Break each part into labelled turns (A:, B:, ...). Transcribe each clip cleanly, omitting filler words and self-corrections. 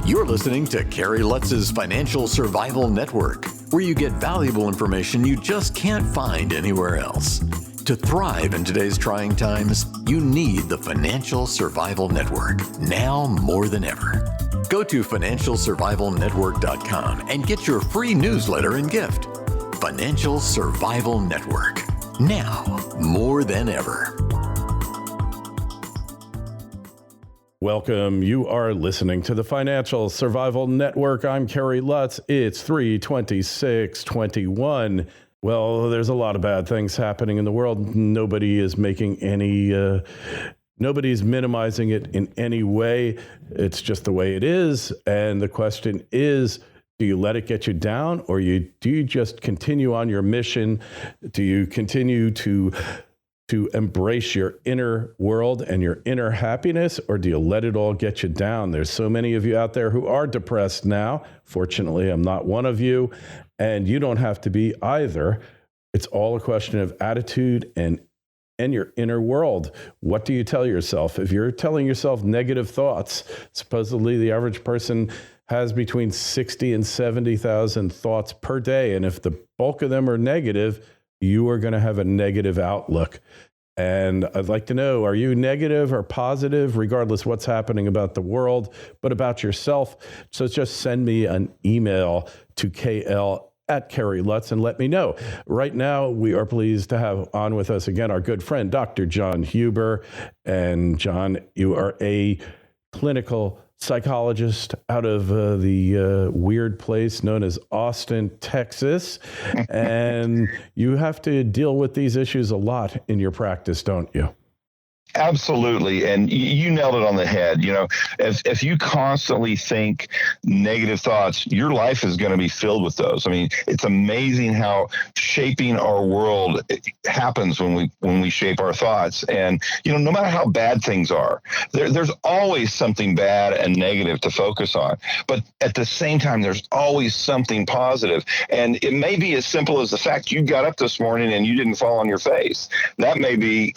A: You're listening to Kerry Lutz's Financial Survival Network, where you get valuable information you just can't find anywhere else. To thrive in today's trying times, you need the Financial Survival Network, now more than ever. Go to financialsurvivalnetwork.com and get your free newsletter and gift. Financial Survival Network, now more than ever.
B: Welcome. You are listening to the Financial Survival Network. I'm Kerry Lutz. It's 3/26/21. Well, there's a lot of bad things happening in the world. Nobody is making any, nobody's minimizing it in any way. It's just the way it is. And the question is, do you let it get you down, or do you just continue on your mission? Do you continue to embrace your inner world and your inner happiness, or do you let it all get you down? There's so many of you out there who are depressed now. Fortunately, I'm not one of you, and you don't have to be either. It's all a question of attitude and your inner world. What do you tell yourself? If you're telling yourself negative thoughts, supposedly the average person has between 60 and 70,000 thoughts per day. And if the bulk of them are negative, you are going to have a negative outlook. And I'd like to know, are you negative or positive, regardless what's happening about the world, but about yourself? So just send me an email to KL@Kerry Lutz and let me know. Right now, we are pleased to have on with us again our good friend, Dr. John Huber. And John, you are a clinical psychologist out of the weird place known as Austin, Texas. And you have to deal with these issues a lot in your practice, don't you?
C: Absolutely. And you nailed it on the head. You know, if you constantly think negative thoughts, your life is going to be filled with those. I mean, it's amazing how shaping our world happens when we shape our thoughts. And, you know, no matter how bad things are, there's always something bad and negative to focus on. But at the same time, there's always something positive. And it may be as simple as the fact you got up this morning and you didn't fall on your face. That may be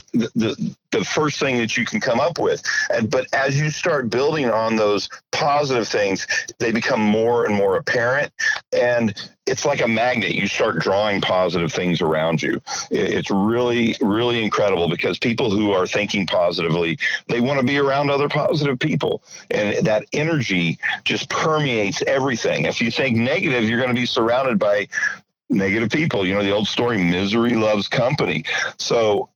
C: the first thing that you can come up with. But as you start building on those positive things, they become more and more apparent. And it's like a magnet. You start drawing positive things around you. It's really, really incredible, because people who are thinking positively, they want to be around other positive people. And that energy just permeates everything. If you think negative, you're going to be surrounded by negative people. You know, the old story, misery loves company. So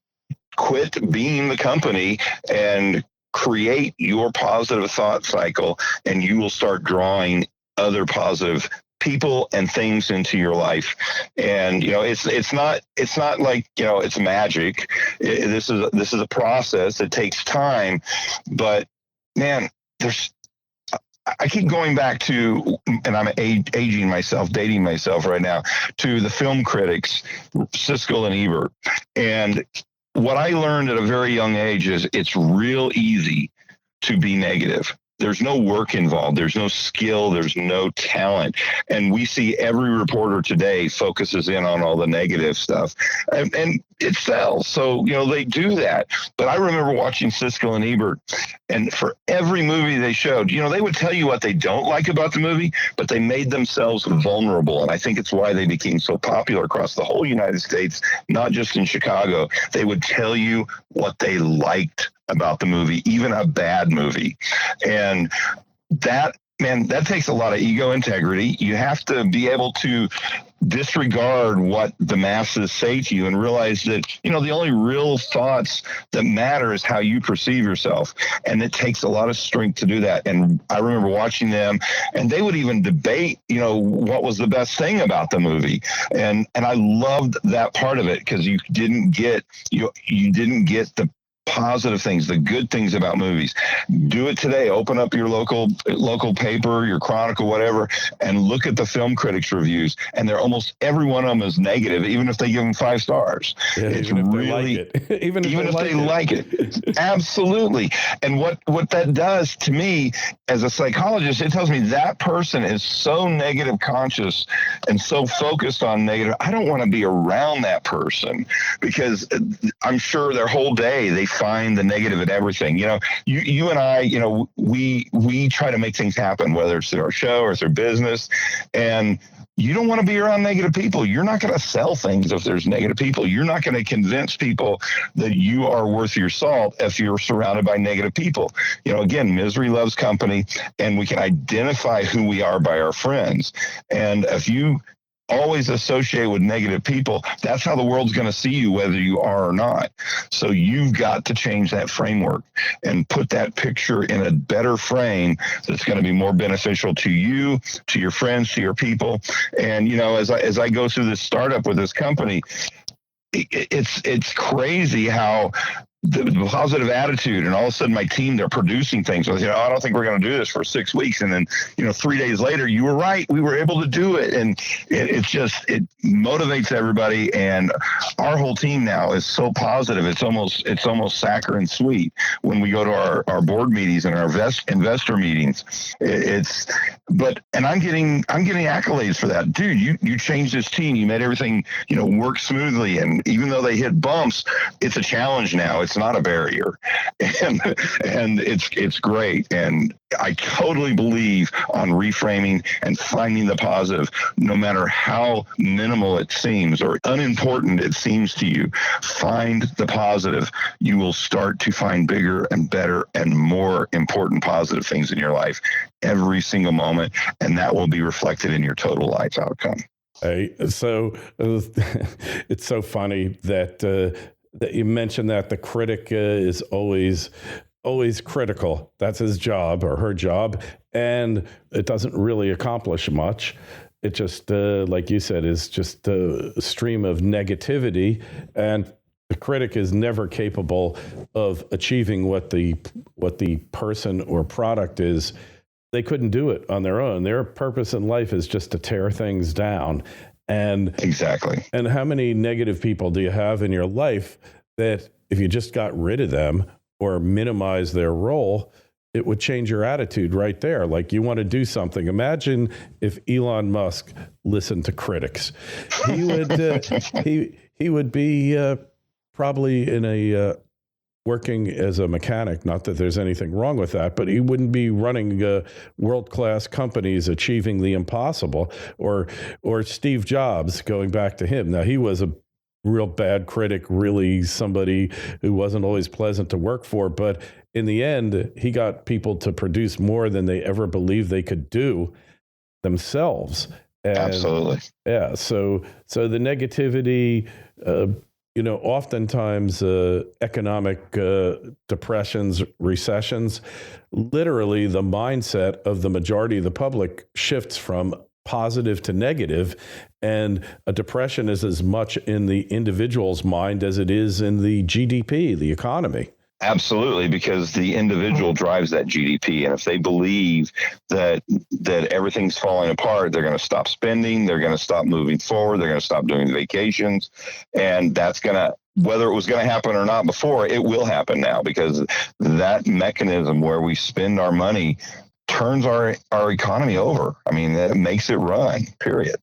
C: quit being the company and create your positive thought cycle, and you will start drawing other positive people and things into your life. And, you know, it's not like, you know, it's magic. This is a process. It takes time, but man, I keep going back to, and I'm dating myself right now, to the film critics, Siskel and Ebert. And what I learned at a very young age is it's real easy to be negative. There's no work involved. There's no skill. There's no talent. And we see every reporter today focuses in on all the negative stuff. And it sells. So, you know, they do that. But I remember watching Siskel and Ebert, and for every movie they showed, you know, they would tell you what they don't like about the movie, but they made themselves vulnerable. And I think it's why they became so popular across the whole United States, not just in Chicago. They would tell you what they liked about the movie, even a bad movie. And that takes a lot of ego integrity. You have to be able to disregard what the masses say to you and realize that, you know, the only real thoughts that matter is how you perceive yourself. And it takes a lot of strength to do that. And I remember watching them, and they would even debate, you know, what was the best thing about the movie. And I loved that part of it, because you didn't get the positive things, the good things about movies. Do it today. Open up your local paper, your Chronicle, whatever, and look at the film critics reviews. And they're almost every one of them is negative, even if they give them 5 stars.
B: Yeah,
C: it's
B: even if
C: really,
B: they like it. even
C: if they like it. Absolutely. And what that does to me as a psychologist, it tells me that person is so negative conscious and so focused on negative. I don't want to be around that person, because I'm sure their whole day they find the negative in everything. You and I, we try to make things happen, whether it's through our show or through business. And you don't want to be around negative people. You're not going to sell things if there's negative people. You're not going to convince people that you are worth your salt if you're surrounded by negative people. Again, misery loves company, and we can identify who we are by our friends. And if you always associate with negative people, that's how the world's going to see you, whether you are or not. So you've got to change that framework and put that picture in a better frame that's going to be more beneficial to you, to your friends, to your people. And as I go through this startup with this company, it's crazy how the positive attitude, and all of a sudden my team, they're producing things. So I don't think we're going to do this for 6 weeks. And then, 3 days later, you were right. We were able to do it. And it motivates everybody. And our whole team now is so positive. It's almost saccharine sweet when we go to our board meetings and our investor meetings. And I'm getting accolades for that. Dude, you changed this team. You made everything, work smoothly. And even though they hit bumps, it's a challenge now. It's not a barrier, and it's great. And I totally believe on reframing and finding the positive, no matter how minimal it seems or unimportant it seems to you. Find the positive. You will start to find bigger and better and more important positive things in your life every single moment, and that will be reflected in your total life outcome.
B: So it's so funny that you mentioned that the critic is always critical. That's his job or her job, and it doesn't really accomplish much. It just, like you said, is just a stream of negativity, and the critic is never capable of achieving what the person or product is. They couldn't do it on their own. Their purpose in life is just to tear things down. And
C: exactly.
B: And how many negative people do you have in your life that if you just got rid of them or minimize their role, it would change your attitude right there? Like, you want to do something. Imagine if Elon Musk listened to critics. He would he would be probably in a working as a mechanic. Not that there's anything wrong with that, but he wouldn't be running world-class companies achieving the impossible. Or Steve Jobs, going back to him. Now, he was a real bad critic, really somebody who wasn't always pleasant to work for, but in the end, he got people to produce more than they ever believed they could do themselves. And,
C: absolutely.
B: Yeah. So the negativity, oftentimes economic depressions, recessions, literally the mindset of the majority of the public shifts from positive to negative, and a depression is as much in the individual's mind as it is in the GDP, the economy.
C: Absolutely, because the individual drives that GDP, and if they believe that everything's falling apart, they're going to stop spending, they're going to stop moving forward, they're going to stop doing vacations, and that's going to, whether it was going to happen or not before, it will happen now, because that mechanism where we spend our money turns our economy over. I mean, it makes it run, period.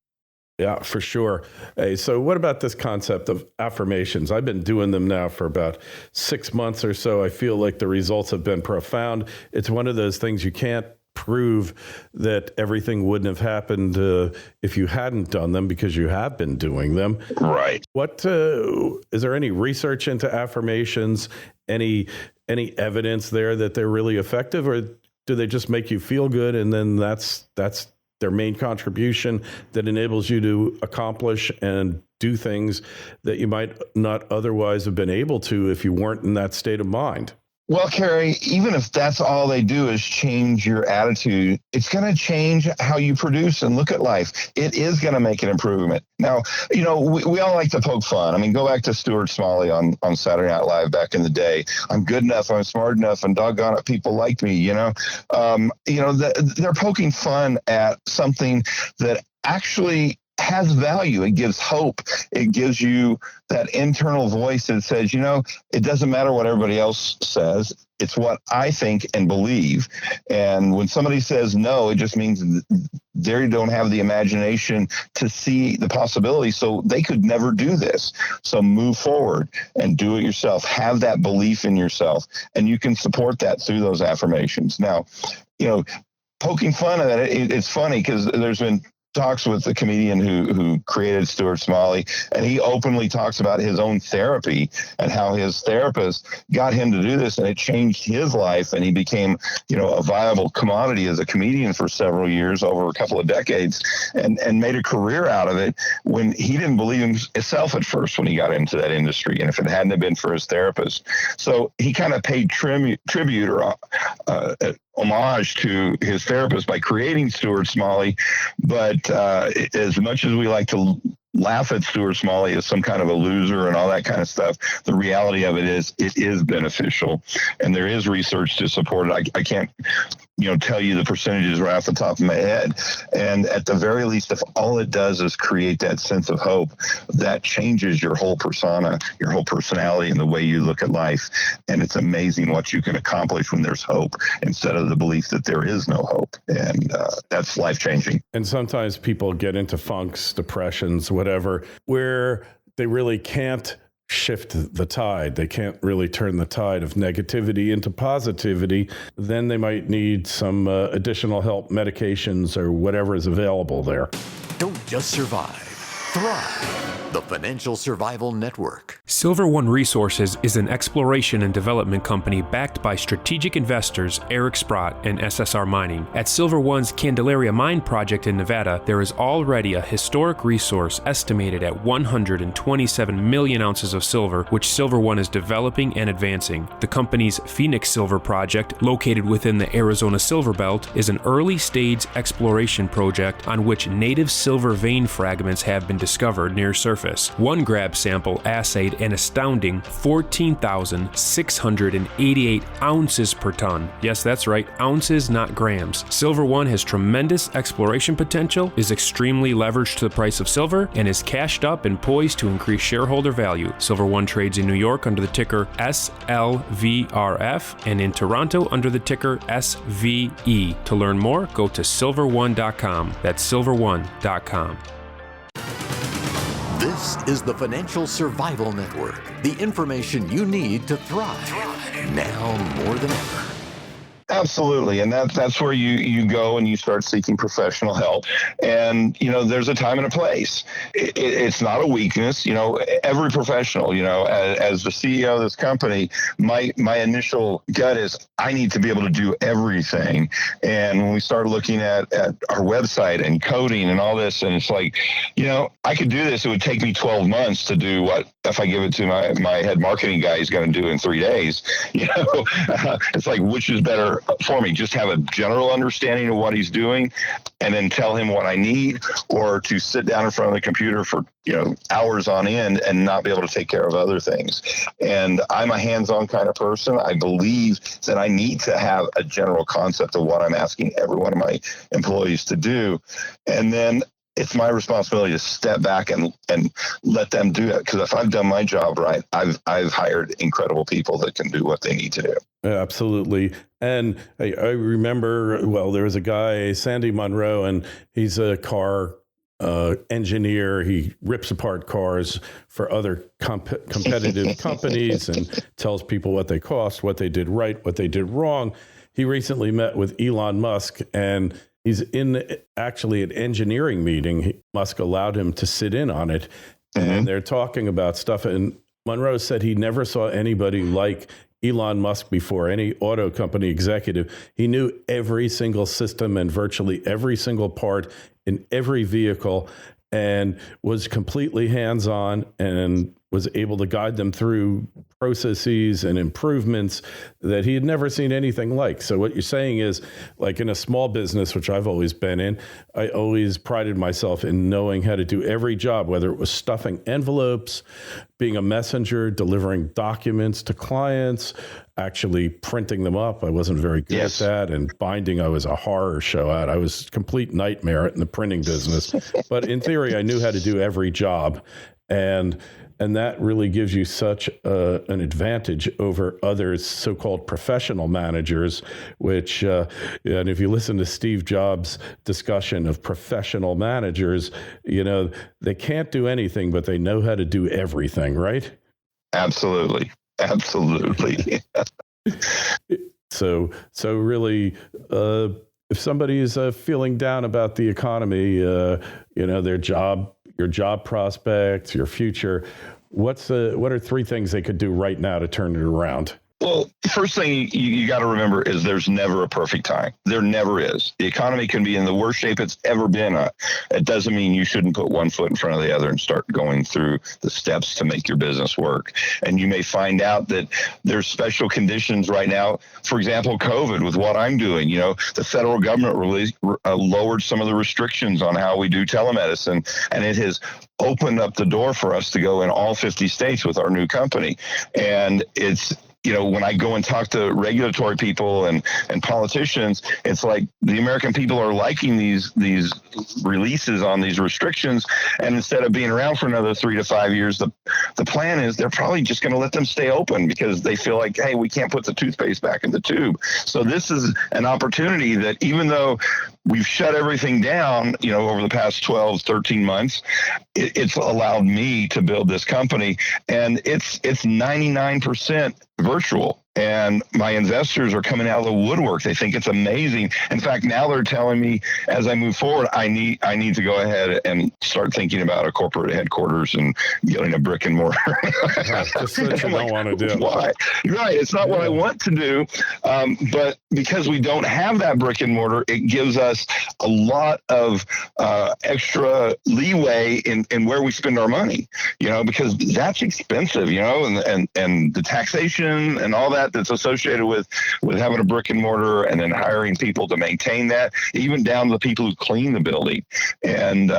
B: Yeah, for sure. Hey, so what about this concept of affirmations? I've been doing them now for about 6 months or so. I feel like the results have been profound. It's one of those things you can't prove that everything wouldn't have happened if you hadn't done them, because you have been doing them.
C: Right.
B: What is there any research into affirmations? Any evidence there that they're really effective, or do they just make you feel good, and then that's their main contribution that enables you to accomplish and do things that you might not otherwise have been able to if you weren't in that state of mind?
C: Well, Kerry, even if that's all they do is change your attitude, it's going to change how you produce and look at life. It is going to make an improvement. Now, we all like to poke fun. I mean, go back to Stuart Smalley on Saturday Night Live back in the day. I'm good enough, I'm smart enough, and doggone it, people like me, they're poking fun at something that actually has value. It gives hope. It gives you that internal voice that says, it doesn't matter what everybody else says. It's what I think and believe. And when somebody says no, it just means they don't have the imagination to see the possibility, so they could never do this. So move forward and do it yourself. Have that belief in yourself, and you can support that through those affirmations. Now, poking fun at it, it's funny because there's been talks with the comedian who created Stuart Smalley, and he openly talks about his own therapy and how his therapist got him to do this, and it changed his life, and he became, a viable commodity as a comedian for several years, over a couple of decades, and made a career out of it when he didn't believe himself at first when he got into that industry, and if it hadn't have been for his therapist. So he kind of paid tribute or homage to his therapist by creating Stuart Smalley. But as much as we like to laugh at Stuart Smalley as some kind of a loser and all that kind of stuff, the reality of it is beneficial, and there is research to support it. I can't tell you the percentages right off the top of my head. And at the very least, if all it does is create that sense of hope, that changes your whole persona, your whole personality, and the way you look at life. And it's amazing what you can accomplish when there's hope instead of the belief that there is no hope. And that's life-changing.
B: And sometimes people get into funks, depressions, whatever, where they really can't shift the tide. They can't really turn the tide of negativity into positivity. Then they might need some additional help, medications, or whatever is available there.
A: Don't just survive, thrive. The Financial Survival Network.
D: Silver One Resources is an exploration and development company backed by strategic investors Eric Sprott and SSR Mining. At Silver One's Candelaria Mine project in Nevada, there is already a historic resource estimated at 127 million ounces of silver, which Silver One is developing and advancing. The company's Phoenix Silver project, located within the Arizona Silver Belt, is an early-stage exploration project on which native silver vein fragments have been discovered near surface. One grab sample assayed an astounding 14,688 ounces per ton. Yes, that's right, ounces, not grams. Silver One has tremendous exploration potential, is extremely leveraged to the price of silver, and is cashed up and poised to increase shareholder value. Silver One trades in New York under the ticker SLVRF and in Toronto under the ticker SVE. To learn more, go to silverone.com. That's silverone.com.
A: This is the Financial Survival Network, the information you need to thrive now more than ever.
C: Absolutely. And that's where you go and you start seeking professional help. And, there's a time and a place. It's not a weakness. Every professional, as the CEO of this company, my initial gut is I need to be able to do everything. And when we started looking at our website and coding and all this, and it's like, I could do this. It would take me 12 months to do what, if I give it to my head marketing guy, he's going to do in 3 days. It's like, which is better for me? Just have a general understanding of what he's doing and then tell him what I need, or to sit down in front of the computer for hours on end and not be able to take care of other things. And I'm a hands-on kind of person. I believe that I need to have a general concept of what I'm asking every one of my employees to do, and then it's my responsibility to step back and let them do it. Because if I've done my job right, I've hired incredible people that can do what they need to do.
B: Absolutely. And I remember, there was a guy, Sandy Monroe, and he's a car engineer. He rips apart cars for other competitive companies and tells people what they cost, what they did right, what they did wrong. He recently met with Elon Musk, and he's in actually an engineering meeting. Musk allowed him to sit in on it, and they're talking about stuff. And Monroe said he never saw anybody like Elon Musk before, any auto company executive. He knew every single system and virtually every single part in every vehicle, and was completely hands-on and was able to guide them through processes and improvements that he had never seen anything like. So what you're saying is, like in a small business, which I've always been in, I always prided myself in knowing how to do every job, whether it was stuffing envelopes, being a messenger, delivering documents to clients, actually printing them up. I wasn't very good at that. And binding, I was a horror show at. I was a complete nightmare in the printing business. But in theory, I knew how to do every job. And And that really gives you such an advantage over others, so-called professional managers, which, and if you listen to Steve Jobs' discussion of professional managers, they can't do anything, but they know how to do everything, right?
C: Absolutely.
B: So really, if somebody is feeling down about the economy, their job, your job prospects, your future, what are three things they could do right now to turn it around?
C: Well, first thing you got to remember is there's never a perfect time. There never is. The economy can be in the worst shape it's ever been. It doesn't mean you shouldn't put one foot in front of the other and start going through the steps to make your business work. And you may find out that there's special conditions right now. For example, COVID, with what I'm doing, the federal government lowered some of the restrictions on how we do telemedicine, and it has opened up the door for us to go in all 50 states with our new company. And it's, when I go and talk to regulatory people and politicians, it's like the American people are liking these releases on these restrictions. And instead of being around for another 3 to 5 years, the plan is they're probably just going to let them stay open because they feel like, hey, we can't put the toothpaste back in the tube. So this is an opportunity that even though we've shut everything down, over the past 12, 13 months, it's allowed me to build this company. And it's 99% virtual. And my investors are coming out of the woodwork. They think it's amazing. In fact, now they're telling me as I move forward, I need to go ahead and start thinking about a corporate headquarters and getting a brick and mortar.
B: Just what you don't want to do.
C: Why? Right. It's not what I want to do. But because we don't have that brick and mortar, it gives us a lot of extra leeway in where we spend our money, because that's expensive, and the taxation and all that's associated with having a brick and mortar and then hiring people to maintain that, even down to the people who clean the building. And,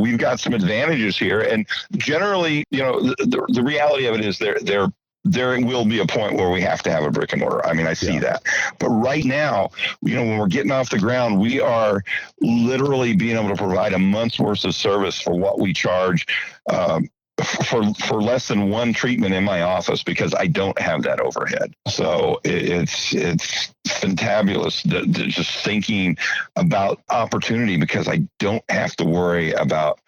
C: we've got some advantages here. And generally, the reality of it is there will be a point where we have to have a brick and mortar. I mean, I see that. But right now, when we're getting off the ground, we are literally being able to provide a month's worth of service for what we charge for less than one treatment in my office because I don't have that overhead. So it's fantabulous just thinking about opportunity because I don't have to worry about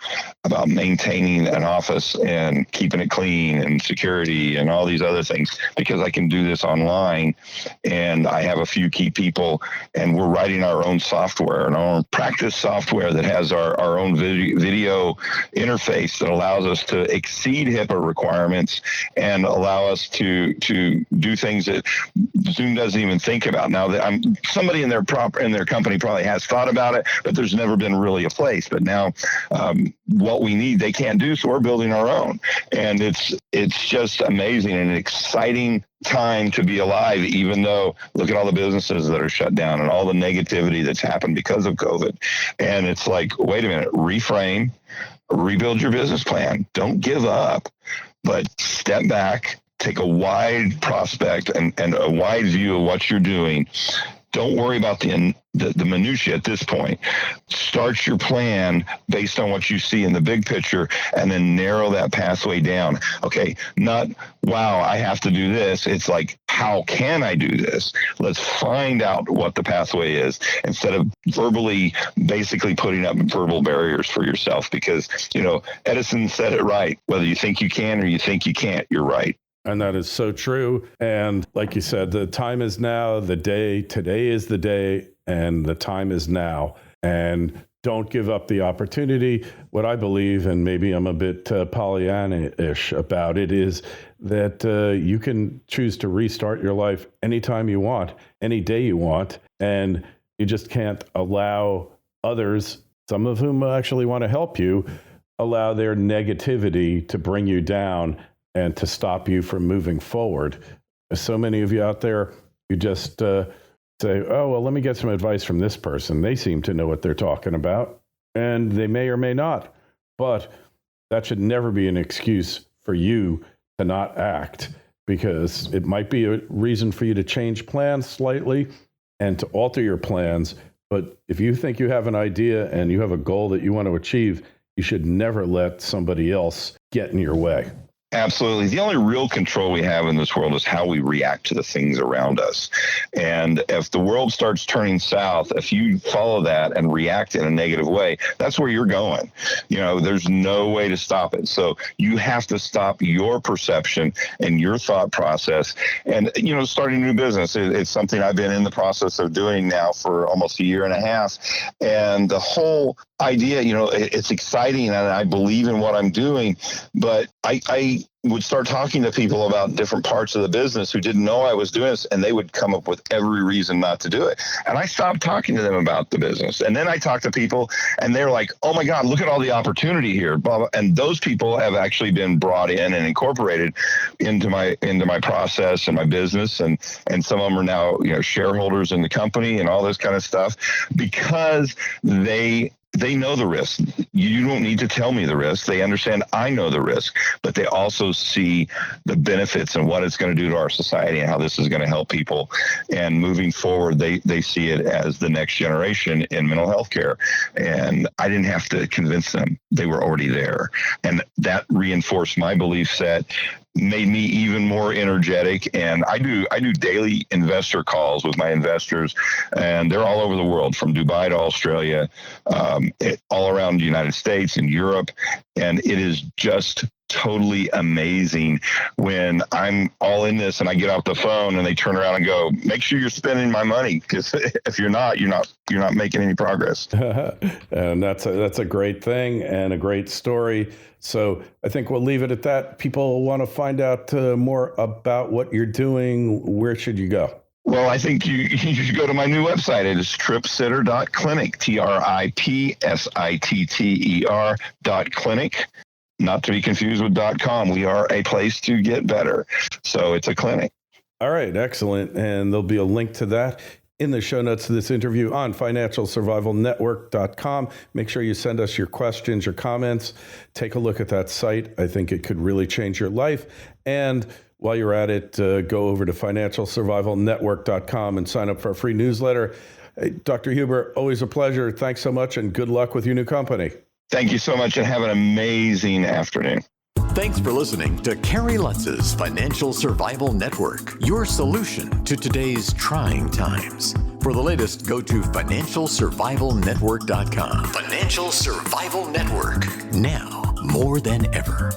C: maintaining an office and keeping it clean and security and all these other things because I can do this online and I have a few key people and we're writing our own software and our own practice software that has our own video interface that allows us to exceed HIPAA requirements and allow us to do things that Zoom doesn't even think about. Now that somebody in their company probably has thought about it, but there's never been really a place. But now what we need, they can't do, so we're building our own. And it's just amazing and an exciting time to be alive, even though look at all the businesses that are shut down and all the negativity that's happened because of COVID. And it's like, wait a minute, reframe, rebuild your business plan. Don't give up, but step back, take a wide prospect and a wide view of what you're doing. Don't worry about the minutia at this point. Start your plan based on what you see in the big picture and then narrow that pathway down. Okay, not, wow, I have to do this. It's like, how can I do this? Let's find out what the pathway is instead of verbally basically putting up verbal barriers for yourself because, Edison said it right. Whether you think you can or you think you can't, you're right.
B: And that is so true. And like you said, the time is now, today is the day, and the time is now. And don't give up the opportunity. What I believe, and maybe I'm a bit Pollyanna-ish about it, is that you can choose to restart your life anytime you want, any day you want. And you just can't allow others, some of whom actually want to help you, allow their negativity to bring you down and to stop you from moving forward. So many of you out there, you just say, oh, well, let me get some advice from this person. They seem to know what they're talking about, and they may or may not. But that should never be an excuse for you to not act, because it might be a reason for you to change plans slightly and to alter your plans. But if you think you have an idea and you have a goal that you want to achieve, you should never let somebody else get in your way.
C: Absolutely. The only real control we have in this world is how we react to the things around us. And if the world starts turning south, if you follow that and react in a negative way, that's where you're going. There's no way to stop it. So you have to stop your perception and your thought process. And, starting a new business, it's something I've been in the process of doing now for almost a year and a half. And the whole idea, it's exciting and I believe in what I'm doing, but I would start talking to people about different parts of the business who didn't know I was doing this, and they would come up with every reason not to do it. And I stopped talking to them about the business. And then I talk to people and they're like, oh my God, look at all the opportunity here. And those people have actually been brought in and incorporated into my process and my business. And some of them are now, shareholders in the company and all this kind of stuff, because they know the risk. You don't need to tell me the risk. They understand I know the risk, but they also see the benefits and what it's going to do to our society and how this is going to help people. And moving forward, they see it as the next generation in mental health care. And I didn't have to convince them. They were already there. And that reinforced my belief set, made me even more energetic. And I do daily investor calls with my investors, and they're all over the world, from Dubai to Australia, all around the United States and Europe. And it is just totally amazing when I'm all in this and I get off the phone and they turn around and go, make sure you're spending my money, because if you're not making any progress.
B: And that's a great thing and a great story. So I think we'll leave it at that. People want to find out more about what you're doing. Where should you go?
C: Well, I think you should go to my new website. It is tripsitter.clinic, TRIPSITTER.clinic. Not to be confused with .com. We are a place to get better. So it's a clinic.
B: All right. Excellent. And there'll be a link to that in the show notes of this interview on financialsurvivalnetwork.com. Make sure you send us your questions, your comments. Take a look at that site. I think it could really change your life. And while you're at it, go over to financialsurvivalnetwork.com and sign up for a free newsletter. Hey, Dr. Huber, always a pleasure. Thanks so much, and good luck with your new company.
C: Thank you so much, and have an amazing afternoon.
A: Thanks for listening to Kerry Lutz's Financial Survival Network, your solution to today's trying times. For the latest, go to financialsurvivalnetwork.com. Financial Survival Network, now more than ever.